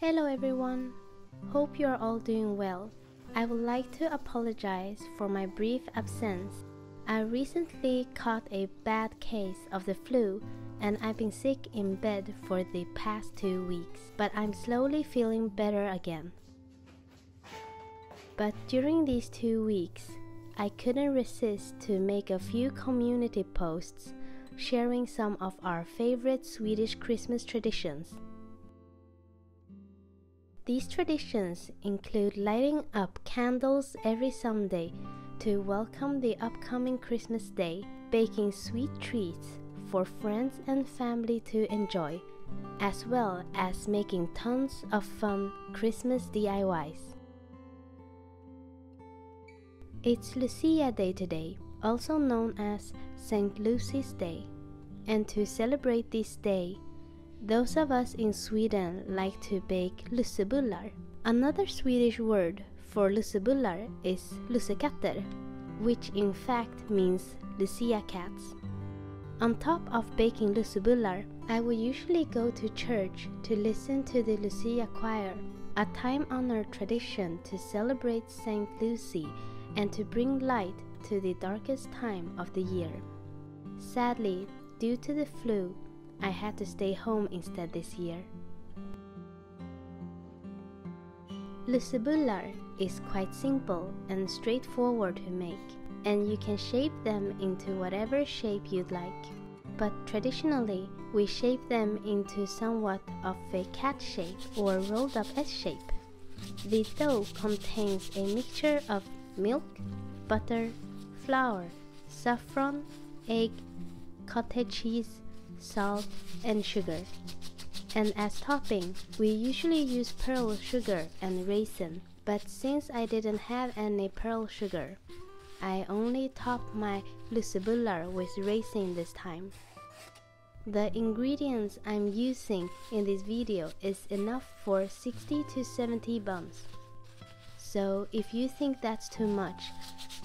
Hello everyone, hope you are all doing well. I would like to apologize for my brief absence. I recently caught a bad case of the flu and I've been sick in bed for the past 2 weeks, but I'm slowly feeling better again. But during these 2 weeks, I couldn't resist to make a few community posts sharing some of our favorite Swedish Christmas traditions. These traditions include lighting up candles every Sunday to welcome the upcoming Christmas day, baking sweet treats for friends and family to enjoy, as well as making tons of fun Christmas DIYs. It's Lucia Day today, also known as St. Lucy's Day, and to celebrate this day, those of us in Sweden like to bake Lussebullar. Another Swedish word for Lussebullar is Lussekatter, which in fact means Lucia cats. On top of baking Lussebullar, I would usually go to church to listen to the Lucia choir, a time-honored tradition to celebrate St. Lucy and to bring light to the darkest time of the year. Sadly, due to the flu, I had to stay home instead this year. Lussebullar is quite simple and straightforward to make, and you can shape them into whatever shape you'd like. But traditionally, we shape them into somewhat of a cat shape or rolled up S shape. The dough contains a mixture of milk, butter, flour, saffron, egg, cottage cheese, salt, and sugar. And as topping, we usually use pearl sugar and raisin, but since I didn't have any pearl sugar, I only topped my Lussebullar with raisin this time. The ingredients I'm using in this video is enough for 60 to 70 buns. So if you think that's too much,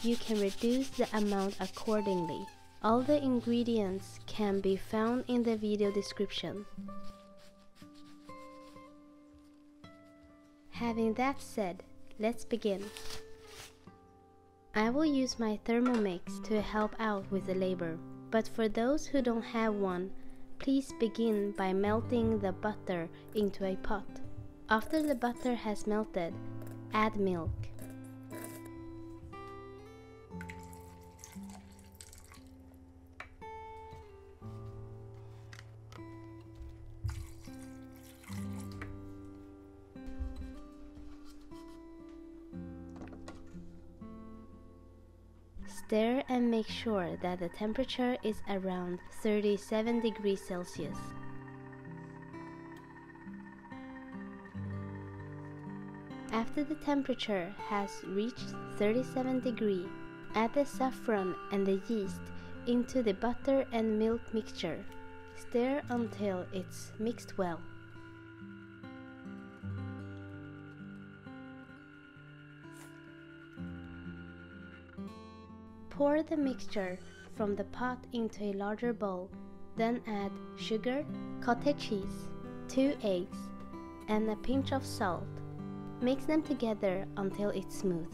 you can reduce the amount accordingly. All the ingredients can be found in the video description. Having that said, let's begin. I will use my Thermomix to help out with the labor, but for those who don't have one, please begin by melting the butter into a pot. After the butter has melted, add milk. Stir and make sure that the temperature is around 37 degrees Celsius. After the temperature has reached 37 degrees, add the saffron and the yeast into the butter and milk mixture. Stir until it's mixed well. Pour the mixture from the pot into a larger bowl, then add sugar, cottage cheese, 2 eggs, and a pinch of salt. Mix them together until it's smooth.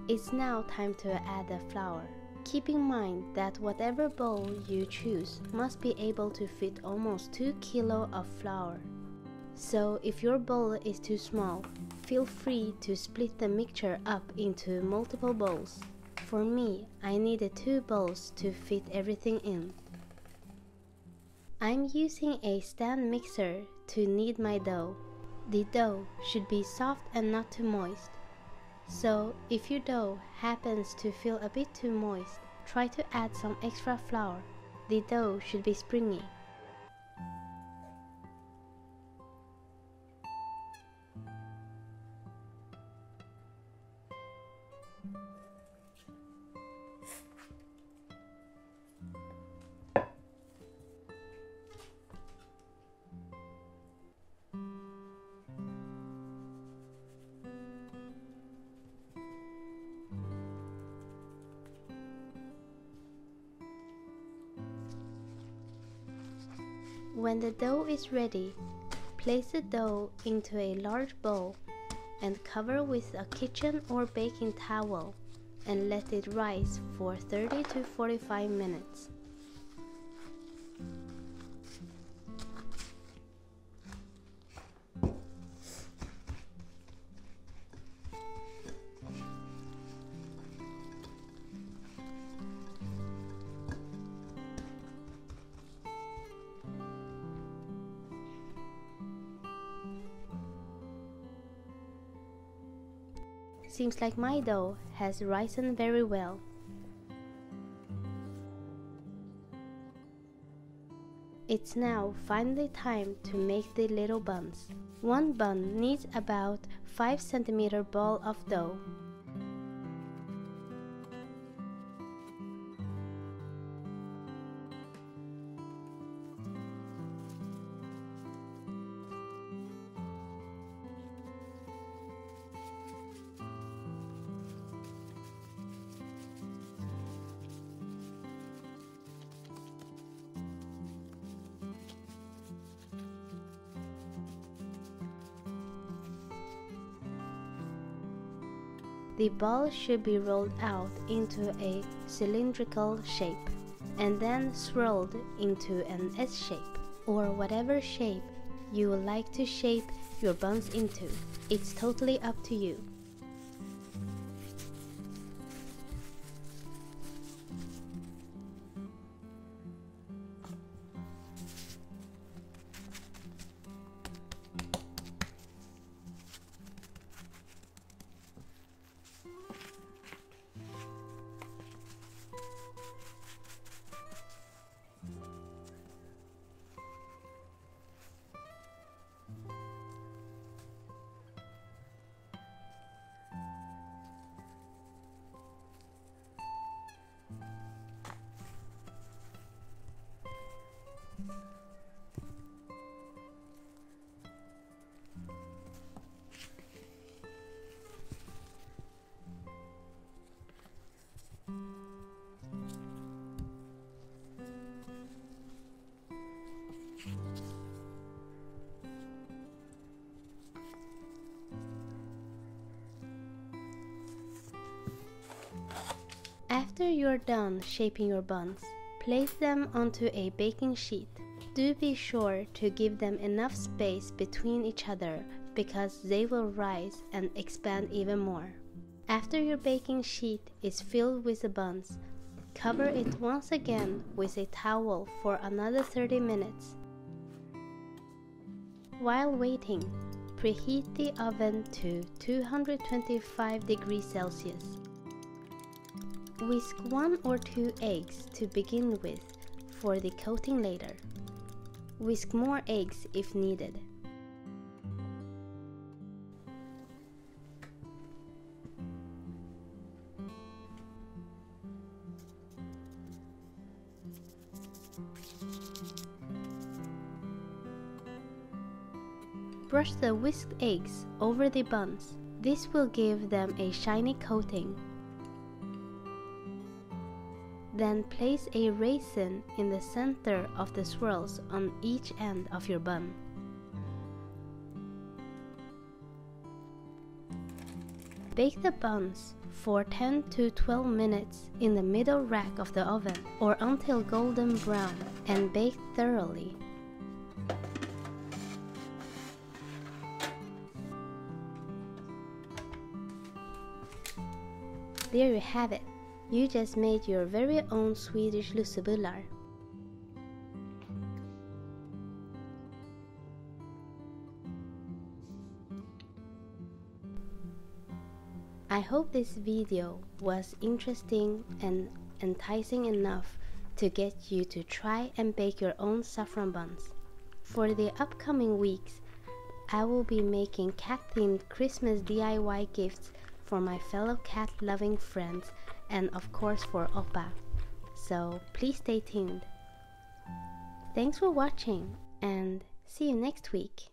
It's now time to add the flour. Keep in mind that whatever bowl you choose must be able to fit almost 2 kilos of flour. So if your bowl is too small, feel free to split the mixture up into multiple bowls. For me, I needed 2 bowls to fit everything in. I'm using a stand mixer to knead my dough. The dough should be soft and not too moist. So, if your dough happens to feel a bit too moist, try to add some extra flour. The dough should be springy. When the dough is ready, place the dough into a large bowl and cover with a kitchen or baking towel and let it rise for 30 to 45 minutes. Seems like my dough has risen very well. It's now finally time to make the little buns. One bun needs about 5 cm ball of dough. The ball should be rolled out into a cylindrical shape and then swirled into an S shape or whatever shape you would like to shape your buns into. It's totally up to you. After you're done shaping your buns, place them onto a baking sheet. Do be sure to give them enough space between each other because they will rise and expand even more. After your baking sheet is filled with the buns, cover it once again with a towel for another 30 minutes. While waiting, preheat the oven to 225 degrees Celsius. Whisk 1 or 2 eggs to begin with for the coating later. Whisk more eggs if needed. Brush the whisked eggs over the buns. This will give them a shiny coating. Then place a raisin in the center of the swirls on each end of your bun. Bake the buns for 10 to 12 minutes in the middle rack of the oven or until golden brown and bake thoroughly. There you have it. You just made your very own Swedish Lussebullar. I hope this video was interesting and enticing enough to get you to try and bake your own saffron buns. For the upcoming weeks, I will be making cat-themed Christmas DIY gifts for my fellow cat-loving friends, and of course for Oppa. So please stay tuned. Thanks for watching, and see you next week.